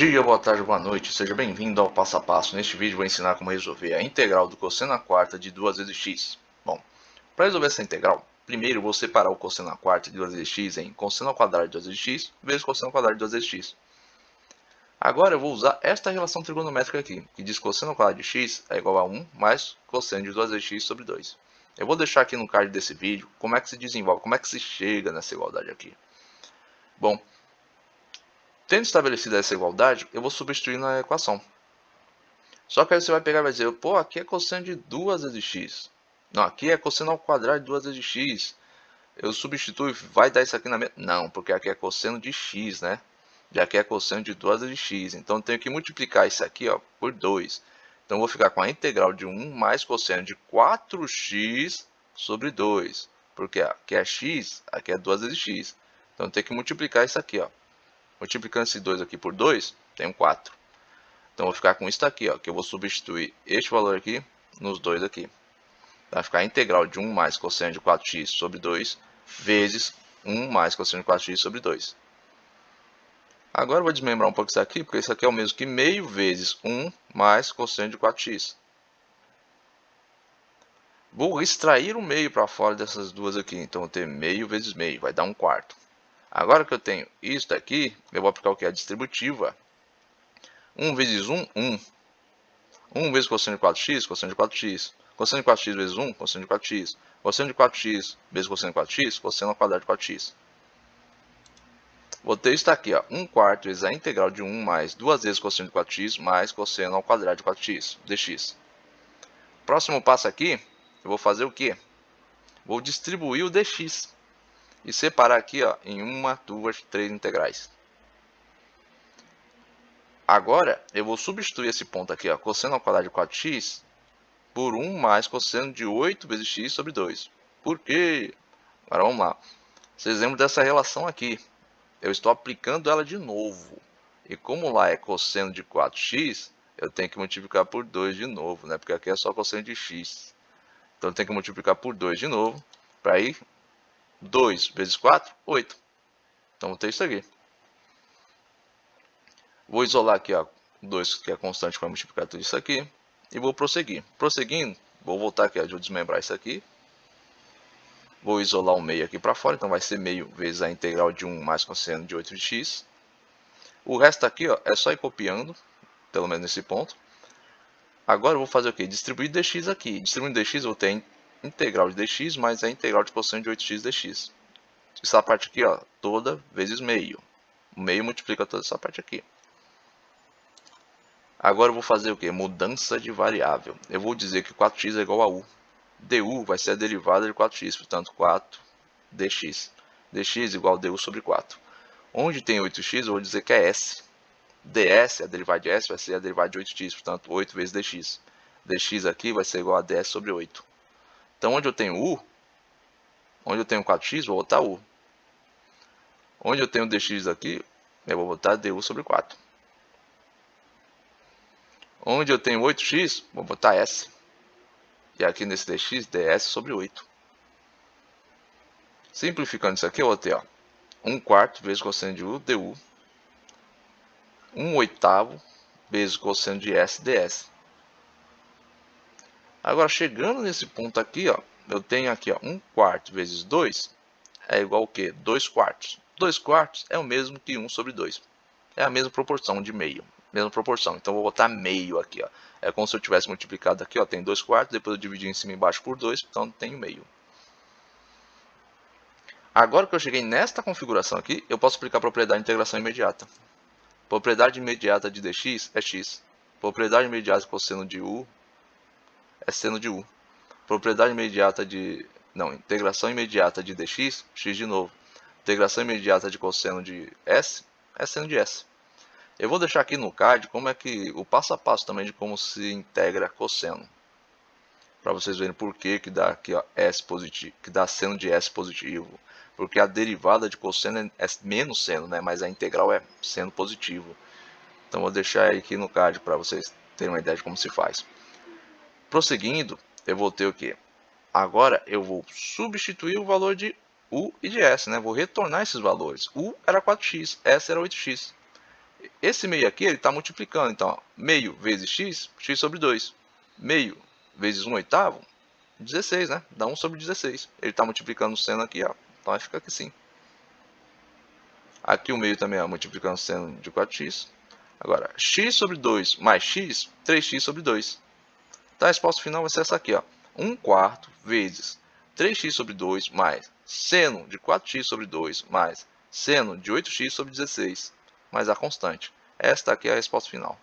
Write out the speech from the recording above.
Bom dia, boa tarde, boa noite, seja bem-vindo ao passo a passo. Neste vídeo vou ensinar como resolver a integral do cosseno à quarta de 2 vezes x. Bom, para resolver essa integral, primeiro eu vou separar o cosseno à quarta de 2 vezes x em cosseno ao quadrado de 2 vezes x vezes cosseno ao quadrado de 2 vezes x. Agora eu vou usar esta relação trigonométrica aqui, que diz que cosseno ao quadrado de x é igual a 1 mais cosseno de 2 vezes x sobre 2. Eu vou deixar aqui no card desse vídeo como é que se desenvolve, como é que se chega nessa igualdade aqui. Bom, tendo estabelecida essa igualdade, eu vou substituir na equação. Só que aí você vai pegar e vai dizer, pô, aqui é cosseno de 2 vezes x. Não, aqui é cosseno ao quadrado de 2 vezes x. Eu substituo e vai dar isso aqui na mesma... Não, porque aqui é cosseno de x, né? Já aqui é cosseno de 2 vezes x. Então eu tenho que multiplicar isso aqui, ó, por 2. Então eu vou ficar com a integral de 1 mais cosseno de 4x sobre 2. Porque aqui é x, aqui é 2 vezes x. Então eu tenho que multiplicar isso aqui, ó. Multiplicando esse 2 aqui por 2, tenho 4. Então, vou ficar com isso aqui, ó, que eu vou substituir este valor aqui nos dois aqui. Vai ficar a integral de 1 mais cosseno de 4x sobre 2 vezes 1 mais cosseno de 4x sobre 2. Agora eu vou desmembrar um pouco isso aqui, porque isso aqui é o mesmo que meio vezes 1 mais cosseno de 4x. Vou extrair o meio para fora dessas duas aqui. Então, eu vou ter meio vezes meio, vai dar 1/4. Agora que eu tenho isso daqui, eu vou aplicar o que? A distributiva. 1 vezes 1, 1. 1 vezes cosseno de 4x, cosseno de 4x. Cosseno de 4x vezes 1, cosseno de 4x. Cosseno de 4x vezes cosseno de 4x, cosseno ao quadrado de 4x. Vou ter isso aqui, ó, 1/4 vezes a integral de 1 mais 2 vezes cosseno de 4x mais cosseno ao quadrado de 4x, dx. Próximo passo aqui, eu vou fazer o quê? Vou distribuir o dx. E separar aqui, ó, em 1, 2, 3 integrais. Agora, eu vou substituir esse ponto aqui, ó, cosseno ao quadrado de 4x, por 1 mais cosseno de 8 vezes x sobre 2. Por quê? Agora vamos lá. Vocês lembram dessa relação aqui. Eu estou aplicando ela de novo. E como lá é cosseno de 4x, eu tenho que multiplicar por 2 de novo, né? Porque aqui é só cosseno de x. Então eu tenho que multiplicar por 2 de novo. Para ir 2 vezes 4, 8. Então vou ter isso aqui. Vou isolar aqui, ó, 2 que é constante para multiplicar tudo isso aqui. E vou prosseguir. Prosseguindo, vou voltar aqui, ó, vou desmembrar isso aqui. Vou isolar o meio aqui para fora, então vai ser meio vezes a integral de 1 mais cosseno de 8 de x. O resto aqui, ó, é só ir copiando, pelo menos nesse ponto. Agora eu vou fazer o quê? Distribuir dx aqui. Distribuindo dx eu vou ter a integral de dx mais a integral de cosseno de 8x dx. Essa parte aqui, ó, toda vezes meio. O meio multiplica toda essa parte aqui. Agora eu vou fazer o quê? Mudança de variável. Eu vou dizer que 4x é igual a u. du vai ser a derivada de 4x, portanto 4 dx. dx igual a du sobre 4. Onde tem 8x, eu vou dizer que é s. ds, a derivada de s, vai ser a derivada de 8x, portanto 8 vezes dx. dx aqui vai ser igual a ds sobre 8. Então onde eu tenho u, onde eu tenho 4x, vou botar u. Onde eu tenho dx aqui, eu vou botar du sobre 4. Onde eu tenho 8x, vou botar s. E aqui nesse dx, ds sobre 8. Simplificando isso aqui, eu vou ter, ó, 1/4 vezes cosseno de u, du. 1/8 vezes cosseno de s, ds. Agora, chegando nesse ponto aqui, ó, eu tenho aqui, ó, 1/4 vezes 2 é igual ao quê? 2/4. 2/4 é o mesmo que 1 sobre 2. É a mesma proporção de meio. Mesma proporção. Então, vou botar meio aqui, ó. É como se eu tivesse multiplicado aqui, ó, tem 2/4, depois eu dividi em cima e embaixo por 2, então tenho meio. Agora que eu cheguei nesta configuração aqui, eu posso aplicar a propriedade de integração imediata. Propriedade imediata de dx é x. Propriedade imediata de cosseno de u é seno de u. Propriedade imediata de... Não, integração imediata de dx, x de novo. Integração imediata de cosseno de s é seno de s. Eu vou deixar aqui no card como é que o passo a passo também de como se integra cosseno. Para vocês verem por que dá aqui, ó, s positivo, que dá seno de s positivo. Porque a derivada de cosseno é menos seno, né? Mas a integral é seno positivo. Então vou deixar aqui no card para vocês terem uma ideia de como se faz. Prosseguindo, eu vou ter o que? Agora eu vou substituir o valor de u e de s, né? Vou retornar esses valores. U era 4x, s era 8x. Esse meio aqui, ele está multiplicando. Então, ó, meio vezes x, x sobre 2. Meio vezes 1/8, 16, né? Dá 1 sobre 16. Ele está multiplicando o seno aqui, ó. Então, vai ficar aqui sim. Aqui o meio também, ó, multiplicando o seno de 4x. Agora, x sobre 2 mais x, 3x sobre 2. Então, a resposta final vai ser essa aqui, ó. 1/4 vezes 3x sobre 2 mais seno de 4x sobre 2 mais seno de 8x sobre 16, mais a constante. Esta aqui é a resposta final.